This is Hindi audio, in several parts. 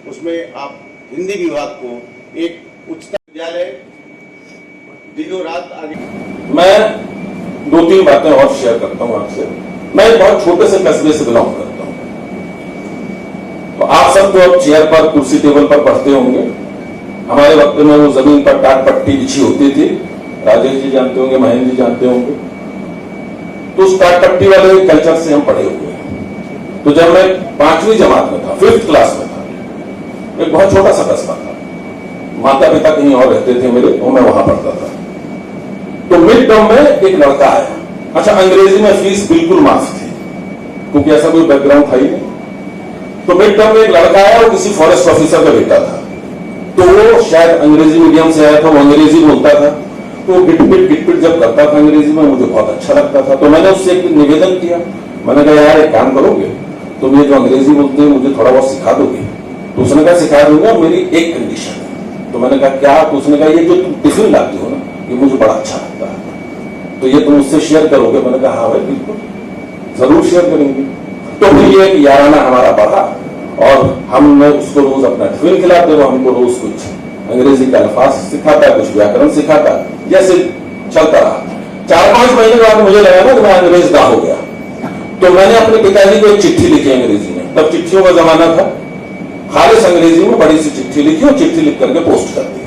उसमें आप हिंदी विभाग को एक उच्चतम विद्यालय दिनों रात आगे। मैं 2-3 बातें और शेयर करता हूं आपसे। मैं एक बहुत छोटे से कस्बे से बिलोंग करता हूं, तो आप सब तो अब चेयर पर, कुर्सी टेबल पर पढ़ते होंगे। हमारे वक्त में वो जमीन पर टाट पट्टी बिछी होती थी, राजेश जी जानते होंगे, महेंद्र जी जानते होंगे। तो उस टाट पट्टी वाले कल्चर से हम पढ़े हुए हैं। तो जब मैं 5वीं जमात में था, 5th क्लास में था, एक बहुत छोटा सा कस्बा था, माता पिता कहीं और रहते थे मेरे, तो मैं वहां पढ़ता था। तो मिड टर्म में एक लड़का आया। अच्छा, अंग्रेजी में फीस बिल्कुल माफ थी क्योंकि ऐसा कोई बैकग्राउंड था ही नहीं। तो मिड टर्म में एक लड़का आया, वो किसी फॉरेस्ट ऑफिसर का बेटा था। तो वो शायद अंग्रेजी मीडियम से आया था, वो अंग्रेजी बोलता था। तो गिटपिट जब करता था अंग्रेजी में, मुझे बहुत अच्छा लगता था। तो मैंने उससे एक निवेदन किया, मैंने कहा यार एक काम करोगे, तुम ये जो अंग्रेजी बोलते हैं मुझे थोड़ा बहुत सिखा दोगे? तो उसने कहा सिखा दूंगा, मेरी एक कंडीशन है। तो मैंने कहा क्या? तो उसने कहा ये जो तुम टिफिन लाते हो ना, ये मुझे बड़ा अच्छा लगता है, तो ये तुम उससे शेयर करोगे? मैंने कहा हाँ भाई बिल्कुल, जरूर शेयर करेंगे। तो फिर ये एक याराना हमारा बढ़ा और हमने उसको रोज अपना टिफिन खिलाते, वो हमको रोज कुछ अंग्रेजी का अल्फाज सिखाता, कुछ व्याकरण सिखाता, जैसे चलता रहा। 4-5 महीने बाद मुझे लगा ना कि मैं अंग्रेज हो गया। तो मैंने अपने पिताजी को एक चिट्ठी लिखी अंग्रेजी में, तब चिट्ठियों का जमाना था, खालिश अंग्रेजी में बड़ी सी चिट्ठी लिखी और चिट्ठी लिख करके पोस्ट कर दी।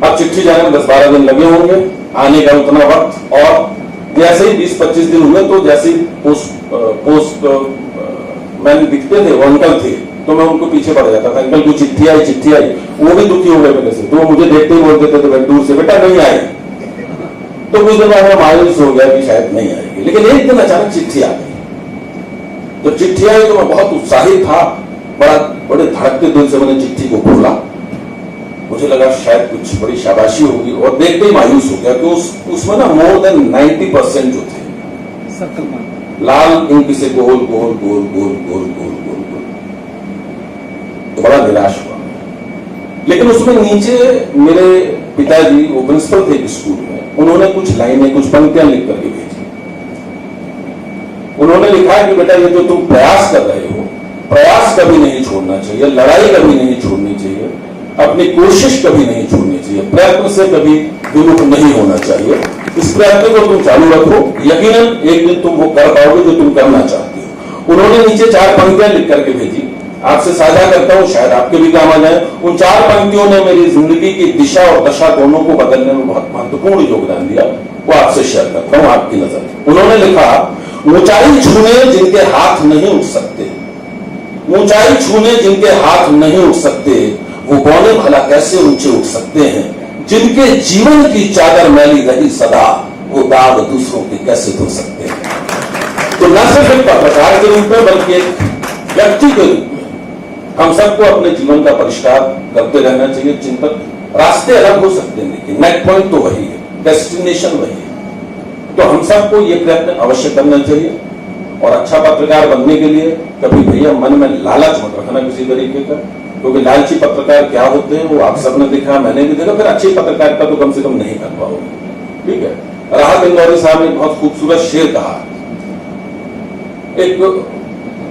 अब चिट्ठी जाने में 10-12 दिन लगे होंगे, आने का उतना वक्त, और जैसे ही 20-25 दिन हुए तो जैसे पोस्ट मैंने दिखते थे, वो अंकल थे, तो मैं उनको पीछे पड़ जाता था, अंकल को चिट्ठी आई। वो भी दुखी हो गए मेरे से, तो वो मुझे देखते ही बोल देते थे दूर से, बेटा नहीं आई। तो कुछ दिन बाद मैं मायूस हो गया कि शायद नहीं आएगी, लेकिन एक दिन अचानक चिट्ठी आ गई। जब चिट्ठी आई तो मैं बहुत उत्साहित था, बड़े धड़कते दिल से मैंने चिट्ठी को खोला। मुझे लगा शायद कुछ बड़ी शाबाशी होगी, और देखते ही मायूस हो गया कि उसमें ना मोर देन 90% जो थे लाल इंक से गोल गोल गोल गोल गोल गोल गोल गोल। तो बड़ा निराश हुआ। लेकिन उसमें नीचे मेरे पिताजी, वो प्रिंसिपल थे स्कूल में, उन्होंने कुछ लाइनें, कुछ पंक्तियां लिख करके भेजी। उन्होंने लिखा कि बेटा ये जो तुम प्रयास कर रहे हो, प्रयास कभी नहीं छोड़ना चाहिए, लड़ाई कभी नहीं छोड़नी चाहिए, अपनी कोशिश कभी नहीं छोड़नी चाहिए, प्रयत्न से कभी विमुख नहीं होना चाहिए। इस प्रयत्न को तुम चालू रखो, यकीनन एक दिन तुम वो कर पाओगे जो तुम करना चाहते हो। उन्होंने नीचे 4 पंक्तियां लिख करके भेजी, आपसे साझा करता हूं, शायद आपके भी काम आ जाए। उन 4 पंक्तियों ने मेरी जिंदगी की दिशा और दशा दोनों को बदलने में बहुत महत्वपूर्ण योगदान दिया। वो आपसे शेयर करता हूं आपकी नजर। उन्होंने लिखा, ऊंचाई छूने जिनके हाथ नहीं उठ सकते, ऊंचाई छूने जिनके हाथ नहीं उठ सकते, वो बौने भला कैसे ऊंचे उठ सकते हैं? जिनके जीवन की चादर मैली रही सदा, वो दाग दूसरों के कैसे धो सकते हैं? तो न सिर्फ एक पत्रकार के रूप में बल्कि एक व्यक्ति के रूप में हम सबको अपने जीवन का परिष्कार करते रहना चाहिए। चिंतक रास्ते अलग हो सकते हैं, लेकिन नेट पॉइंट तो वही है, डेस्टिनेशन वही है। तो हम सबको ये प्रयत्न अवश्य करना चाहिए। और अच्छा पत्रकार बनने के लिए कभी भैया मन में लालच मत रखना किसी तरीके का, क्योंकि लालची पत्रकार क्या होते हैं वो आप सबने देखा, मैंने भी देखा, फिर अच्छी पत्रकारिता तो कम से कम नहीं कर पाओगे। ठीक है, राहत इंदौरी साहब ने बहुत खूबसूरत शेर कहा। एक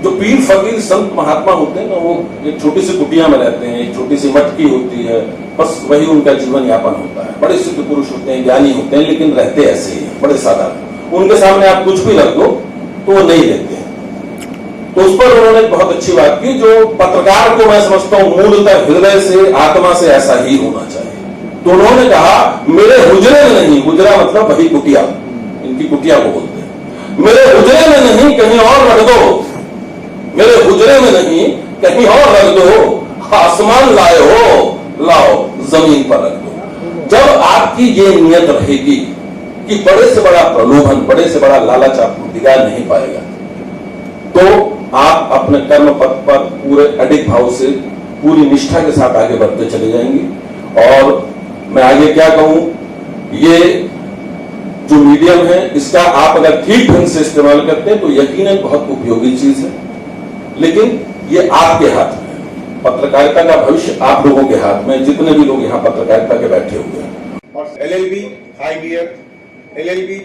जो पीर फकीर संत महात्मा होते हैं ना, वो एक छोटी सी कुटिया में रहते हैं, एक छोटी सी मटकी होती है, बस वही उनका जीवन यापन होता है। बड़े सिद्ध पुरुष होते हैं, ज्ञानी होते हैं, लेकिन रहते ऐसे ही हैं, बड़े साधारण। उनके सामने आप कुछ भी रख दो तो वो नहीं देते हैं। तो उस पर उन्होंने बहुत अच्छी बात की, जो पत्रकार को मैं समझता हूं मूलतः हृदय से, आत्मा से ऐसा ही होना चाहिए। तो उन्होंने कहा, मेरे हुजरे में नहीं, हुजरा मतलब वही कुटिया, इनकी कुटिया को बोलते हैं, मेरे हुजरे में नहीं कहीं और रख दो, मेरे हुजरे में नहीं कहीं और रख दो, आसमान लाए हो लाओ जमीन पर रख दो। जब आपकी ये नियत रहेगी कि बड़े से बड़ा प्रलोभन, बड़े से बड़ा लालच आपको दिखा नहीं पाएगा, तो आप अपने कर्म पथ पर पूरे अडिग भाव से, पूरी निष्ठा के साथ आगे बढ़ते चले जाएंगे। और मैं आगे क्या कहूं, ये जो मीडियम है, इसका आप अगर ठीक ढंग से इस्तेमाल करते हैं तो यकीनन बहुत उपयोगी चीज है, लेकिन ये आपके हाथ में है। पत्रकारिता का भविष्य आप लोगों के हाथ में, जितने भी लोग यहाँ पत्रकारिता के बैठे हुए हैं। और LLB 5 ईयर, LLB